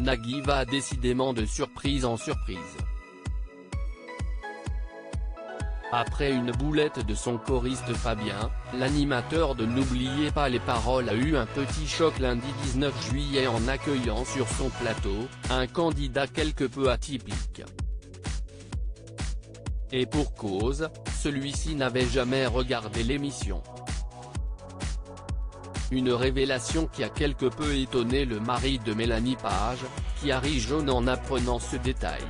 Nagui va décidément de surprise en surprise. Après une boulette de son choriste Fabien, l'animateur de N'oubliez pas les paroles a eu un petit choc lundi 19 juillet en accueillant sur son plateau, un candidat quelque peu atypique. Et pour cause, celui-ci n'avait jamais regardé l'émission. Une révélation qui a quelque peu étonné le mari de Mélanie Page, qui a ri jaune en apprenant ce détail.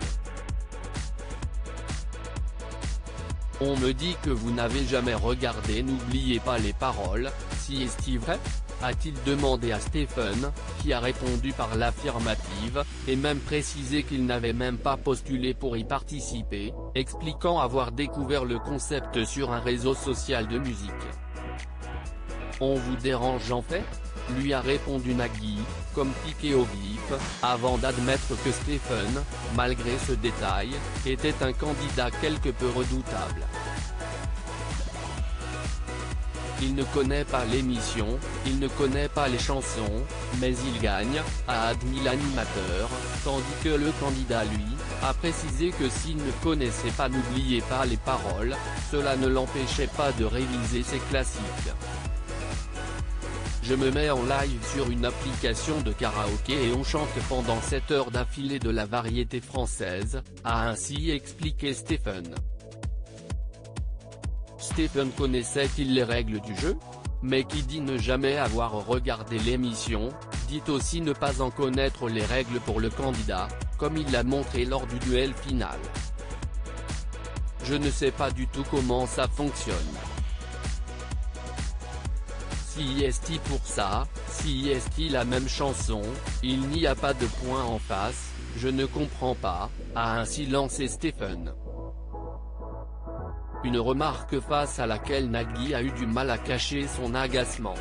On me dit que vous n'avez jamais regardé N'oubliez pas les paroles, si est-ce vrai ? A-t-il demandé à Stephen, qui a répondu par l'affirmative, et même précisé qu'il n'avait même pas postulé pour y participer, expliquant avoir découvert le concept sur un réseau social de musique. On vous dérange en fait ? Lui a répondu Nagui, comme piqué au vif, avant d'admettre que Stephen, malgré ce détail, était un candidat quelque peu redoutable. Il ne connaît pas l'émission, il ne connaît pas les chansons, mais il gagne, a admis l'animateur, tandis que le candidat lui, a précisé que s'il ne connaissait pas N'oubliez pas les paroles, cela ne l'empêchait pas de réviser ses classiques. Je me mets en live sur une application de karaoké et on chante pendant 7 heures d'affilée de la variété française, a ainsi expliqué Stephen. Stephen connaissait-il les règles du jeu ? Mais qui dit ne jamais avoir regardé l'émission, dit aussi ne pas en connaître les règles pour le candidat, comme il l'a montré lors du duel final. Je ne sais pas du tout comment ça fonctionne. Si est-il pour ça, si est-il la même chanson, il n'y a pas de point en face, je ne comprends pas, a ainsi lancé Stephen. Une remarque face à laquelle Nagui a eu du mal à cacher son agacement.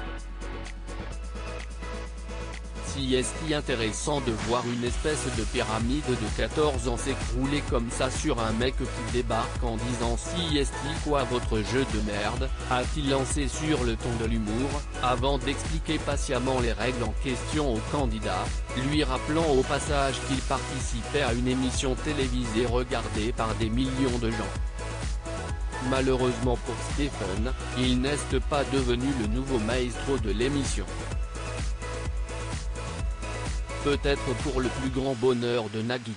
Si est-il intéressant de voir une espèce de pyramide de 14 ans s'écrouler comme ça sur un mec qui débarque en disant si est-il quoi votre jeu de merde, a-t-il lancé sur le ton de l'humour, avant d'expliquer patiemment les règles en question au candidat, lui rappelant au passage qu'il participait à une émission télévisée regardée par des millions de gens. Malheureusement pour Stephen, il n'est pas devenu le nouveau maestro de l'émission. Peut-être pour le plus grand bonheur de Nagui.